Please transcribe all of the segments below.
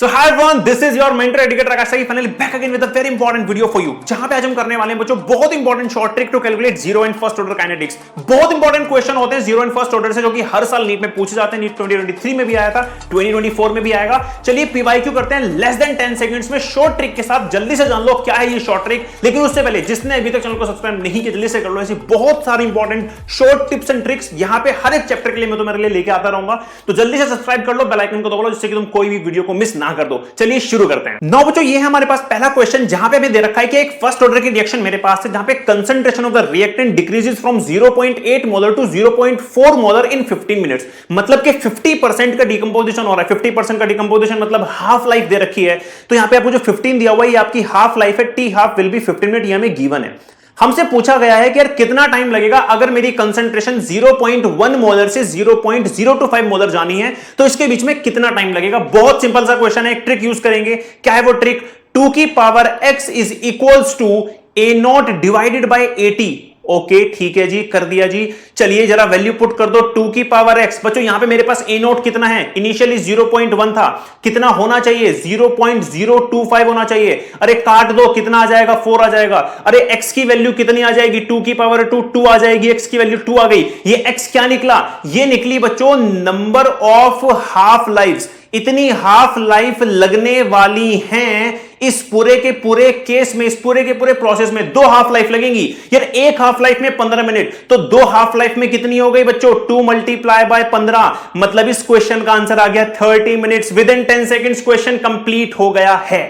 So hi everyone, this is your mentor educator Akash Sai finally back again with a very important video for you. जहां पे आज हम करने वाले हैं बच्चों बहुत important short trick to calculate zero and first order kinetics. बहुत इंपॉर्टेंट क्वेश्चन होते हैं जीरो एंड फर्स्ट ऑर्डर से, जो कि हर साल नीट में पूछे जाते हैं। नीट 2023 में भी आया था, 2024 में भी आएगा। चलिए पीवाईक्यू करते हैं लेस देन 10 सेकंड्स में शॉर्ट ट्रिक के साथ। जल्दी से जान लो क्या है ये शॉर्ट ट्रिक। लेकिन उससे पहले जिसने अभी तक चैनल को सब्सक्राइब नहीं किया जल्दी से कर लो। ऐसी बहुत सारी important short tips and tricks यहाँ पे हर एक चैप्टर के लिए मैं तुम्हारे लिए लेके आता रहूंगा। तो जल्दी से सब्सक्राइब कर लो, बेल आइकन को दबाओ जिससे कि तुम कोई भी वीडियो को मिस ना कर दो। चलिए शुरू करते हैं। नौ बच्चों, ये है हमारे पास पहला क्वेश्चन, जहां पे हमें दे रखा है कि एक फर्स्ट ऑर्डर की रिएक्शन मेरे पास है, जहां पे concentration of the reactant decreases from 0.8 molar to 0.4 molar in 15 minutes. मतलब कि 50% का डिकंपोजिशन हो रहा है। 50% का डिकंपोजिशन मतलब हाफ लाइफ दे रखी है। तो यहां पे आपको जो 15 दिया हुआ है ये आपकी हाफ लाइफ है। T half will be 15 minute, ये हमें गिवन है। हमसे पूछा गया है कि यार कितना टाइम लगेगा अगर मेरी कंसंट्रेशन 0.1 मोलर से 0.025 मोलर जानी है, तो इसके बीच में कितना टाइम लगेगा। बहुत सिंपल सा क्वेश्चन है, एक ट्रिक यूज करेंगे। क्या है वो ट्रिक? 2 की power x is equals to a0 divided by 80। Okay ठीक है जी, कर दिया जी। चलिए जरा वैल्यू पुट कर दो। 2 की पावर x, बच्चों यहां पे मेरे पास a नोट कितना है? इनिशियली 0.1 था, कितना होना चाहिए? 0.025 होना चाहिए। अरे काट दो, कितना आ जाएगा? 4 आ जाएगा। अरे x की वैल्यू कितनी आ जाएगी? 2 की पावर 2 आ जाएगी। x की वैल्यू 2 आ गई। ये x क्या निकला? ये निकली बच्चों नंबर ऑफ हाफ लाइफ्स। इतनी हाफ लाइफ लगने वाली हैं इस पूरे के पूरे केस में, इस पूरे के पूरे प्रोसेस में। 2 हाफ लाइफ लगेंगी यार। एक हाफ लाइफ में 15 मिनट, तो 2 हाफ लाइफ में कितनी हो गई बच्चों? 2 मल्टीप्लाई बाय 15। मतलब इस क्वेश्चन का आंसर आ गया 30 minutes. With in 10 seconds question complete हो गया है।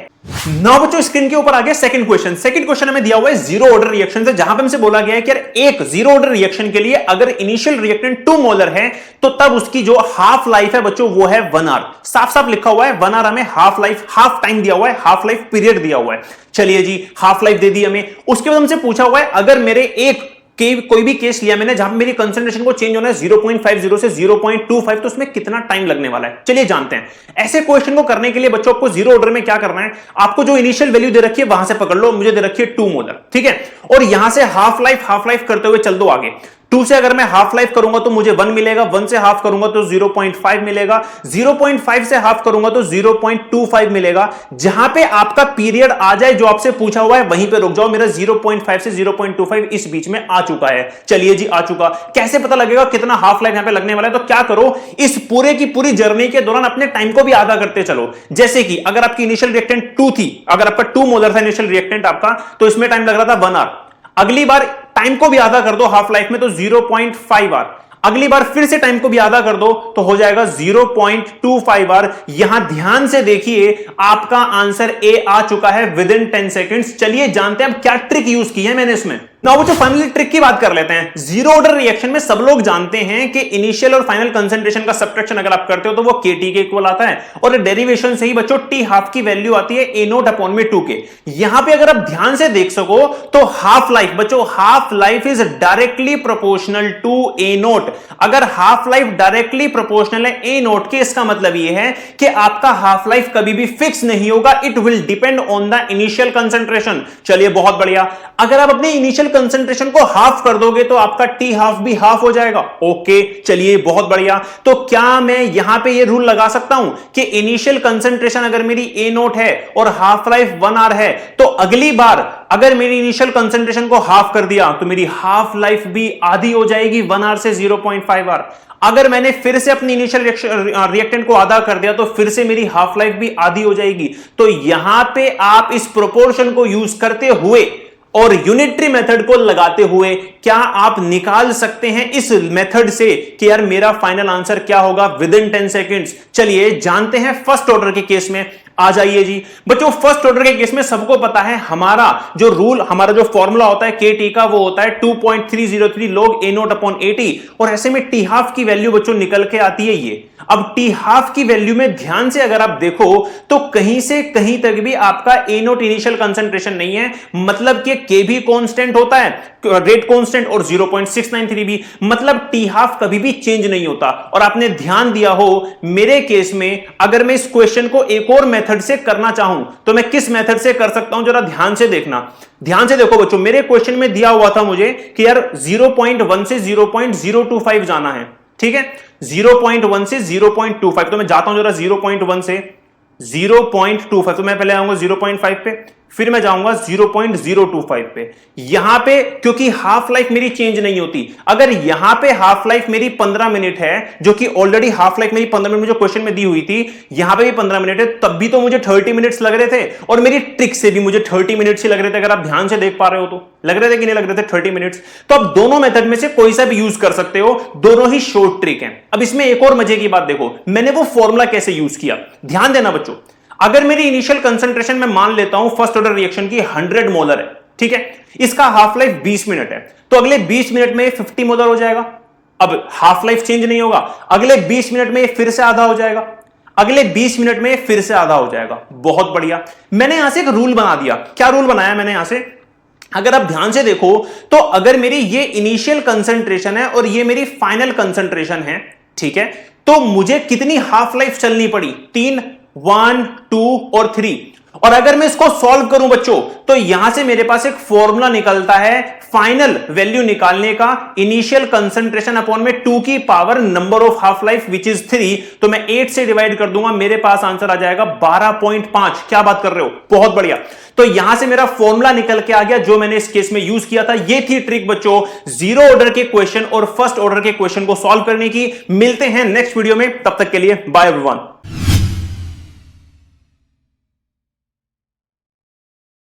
नाउ बच्चों स्क्रीन के ऊपर आ गया सेकंड क्वेश्चन। सेकंड क्वेश्चन हमें दिया हुआ है जीरो ऑर्डर रिएक्शन से, जहां पे हमसे बोला गया है कि यार एक जीरो ऑर्डर रिएक्शन के लिए अगर इनिशियल रिएक्टेंट 2 मोलर है तो तब उसकी जो हाफ लाइफ है बच्चों वो है 1 आवर। साफ साफ लिखा हुआ है 1 आवर। हमें हाफ लाइफ, हाफ टाइम दिया हुआ है, हाफ लाइफ पीरियड दिया हुआ है। चलिए जी, हाफ लाइफ दे दी हमें। उसके बाद हमसे पूछा हुआ है अगर मेरे एक कोई भी केस लिया मैंने जहां पे मेरी कंसंट्रेशन को चेंज होना है 0.50 से 0.25, तो उसमें कितना टाइम लगने वाला है। चलिए जानते हैं। ऐसे क्वेश्चन को करने के लिए बच्चों आपको जीरो ऑर्डर में क्या करना है, आपको जो इनिशियल वैल्यू दे रखी है वहां से पकड़ लो। मुझे दे रखी है 2 मोलर, ठीक है। और यहां से हाफ लाइफ करते हुए चल दो आगे। 2 से अगर मैं हाफ लाइफ करूंगा तो मुझे 1 मिलेगा। 1 से हाफ करूंगा तो 0.5 मिलेगा। 0.5 से हाफ करूंगा तो 0.25 मिलेगा। जहां पे आपका पीरियड आ जाए जो आपसे पूछा हुआ है वहीं पे रुक जाओ। मेरा 0.5 से 0.25 इस बीच में आ चुका है। चलिए जी, आ चुका। कैसे पता लगेगा कितना हाफ लाइफ यहां पे लगने वाला है? तो क्या करो, इस पूरे की पूरी जर्नी के दौरान अपने टाइम को भी आधा करते चलो। जैसे कि अगर आपकी इनिशियल रिएक्टेंट 2 थी, अगर आपका 2 मोलर था इनिशियल रिएक्टेंट आपका, तो इसमें टाइम लग रहा था 1 आवर। अगली बार टाइम को भी आधा कर दो हाफ लाइफ में, तो 0.5 आवर। अगली बार फिर से टाइम को भी आधा कर दो तो हो जाएगा 0.25 आवर। यहां ध्यान से देखिए, आपका आंसर ए आ चुका है विद इन 10 सेकंड्स। चलिए जानते हैं अब क्या ट्रिक यूज की है मैंने इसमें। नाउ बच्चों फाइनली ट्रिक की बात कर लेते हैं। जीरो ऑर्डर रिएक्शन में सब लोग जानते हैं कि इनिशियल और फाइनल कंसंट्रेशन का सब्ट्रैक्शन अगर आप करते हो तो वो KT के इक्वल आता है। और डेरिवेशन से ही बच्चों टी हाफ की वैल्यू आती है A0 अपॉन में 2 के। यहां पे अगर आप ध्यान से देख सको तो हाफ लाइफ बच्चों, half life is directly proportional to A0। अगर हाफ लाइफ डायरेक्टली प्रोपोर्शनल है A0 के, इसका मतलब यह है कि आपका हाफ लाइफ कभी भी फिक्स नहीं होगा। It will depend on the initial concentration. चलिए बहुत बढ़िया। अगर आप अपने इनिशियल कंसंट्रेशन को हाफ कर दोगे तो आपका टी हाफ भी हाफ हो जाएगा। ओके चलिए बहुत बढ़िया। तो क्या मैं यहां पे ये रूल लगा सकता हूं कि इनिशियल कंसंट्रेशन अगर मेरी A0 है और हाफ लाइफ 1 आवर है, तो अगली बार अगर मेरी इनिशियल कंसंट्रेशन को हाफ कर दिया तो मेरी हाफ लाइफ भी आधी हो जाएगी 1 आवर से 0.5 आवर। अगर मैंने फिर से अपनी इनिशियल रिएक्टेंट को आधा कर दिया तो फिर से मेरी हाफ लाइफ भी आधी हो जाएगी। तो यहां पे आप इस प्रोपोर्शन को यूज करते हुए और यूनिटरी मेथड को लगाते हुए क्या आप निकाल सकते हैं इस मेथड से कि यार मेरा फाइनल आंसर क्या होगा विद इन 10 सेकंड्स। चलिए जानते हैं फर्स्ट ऑर्डर के केस में। आ जाइए जी बच्चों, फर्स्ट ऑर्डर के केस में सबको पता है हमारा जो रूल, हमारा जो फॉर्मूला होता है KT का, वो होता है 2.303 log A0 अपॉन 80। और ऐसे में टी हाफ की वैल्यू बच्चों निकल के आती है ये। अब टी हाफ की वैल्यू में ध्यान से अगर आप देखो तो कहीं से कहीं तक भी आपका A0 इनिशियल कंसंट्रेशन नहीं है। मतलब कि K भी कांस्टेंट होता है, रेट कांस्टेंट, और 0.693 भी। मतलब टी हाफ कभी भी चेंज नहीं होता। और आपने ध्यान दिया हो मेरे केस में, अगर मैं इस क्वेश्चन को एक और मेथड से करना चाहूं तो मैं किस मेथड से कर सकता हूं, जरा ध्यान से देखना। ध्यान से देखो बच्चों, मेरे क्वेश्चन में दिया हुआ था मुझे कि यार 0.1 से 0.025 जाना है, ठीक है। 0.1 से 0.25, तो मैं जाता हूं जरा 0.1 से 0.25, तो मैं पहले आऊंगा 0.5 पे, फिर मैं जाऊंगा 0.025 पे। यहां पे क्योंकि हाफ लाइफ मेरी चेंज नहीं होती, अगर यहां पे हाफ लाइफ मेरी 15 मिनट है, जो कि ऑलरेडी हाफ लाइफ मेरी 15 मिनट जो क्वेश्चन में दी हुई थी, यहां पे भी 15 मिनट है, तब भी तो मुझे 30 मिनट्स लग रहे थे, और मेरी ट्रिक से भी मुझे 30 मिनट्स ही लग रहे थे। अगर आप ध्यान से देख पा रहे हो तो लग रहे थे कि नहीं लग रहे थे 30 मिनट्स। तो आप दोनों मेथड में से कोई सा भी यूज कर सकते हो, दोनों ही शॉर्ट ट्रिक हैं। अब इसमें एक और मजे की बात देखो, मैंने वो फॉर्मूला कैसे यूज किया, ध्यान देना बच्चों। अगर मेरी इनिशियल कंसंट्रेशन में मान लेता हूं फर्स्ट ऑर्डर रिएक्शन की 100 मोलर है, ठीक है, इसका हाफ लाइफ 20 मिनट है, तो अगले 20 मिनट में 50 मोलर हो जाएगा। अब हाफ लाइफ चेंज नहीं होगा, अगले 20 मिनट में फिर से आधा हो जाएगा, अगले 20 मिनट में फिर से आधा हो जाएगा। बहुत बढ़िया। मैंने यहां से एक रूल बना दिया। क्या रूल बनाया मैंने यहां से, अगर आप ध्यान से देखो तो अगर मेरी ये इनिशियल कंसंट्रेशन है और ये मेरी फाइनल कंसंट्रेशन है, ठीक है, तो मुझे कितनी हाफ लाइफ चलनी पड़ी, 3, 1, 2 और 3। और अगर मैं इसको सॉल्व करूं बच्चों, तो यहां से मेरे पास एक फॉर्मूला निकलता है फाइनल वैल्यू निकालने का, इनिशियल कंसंट्रेशन अपॉन में 2 की power number of half life which is 3। तो मैं 8 से डिवाइड कर दूंगा, मेरे पास आंसर आ जाएगा 12.5। क्या बात कर रहे हो, बहुत बढ़िया। तो यहां से मेरा फॉर्मूला निकल के आ गया जो मैंने इस केस में यूज किया था। ये थी ट्रिक बच्चों, जीरो ऑर्डर के क्वेश्चन और फर्स्ट ऑर्डर के क्वेश्चन को सॉल्व करने की। मिलते हैं नेक्स्ट वीडियो में, तब तक के लिए बाय एवरीवन।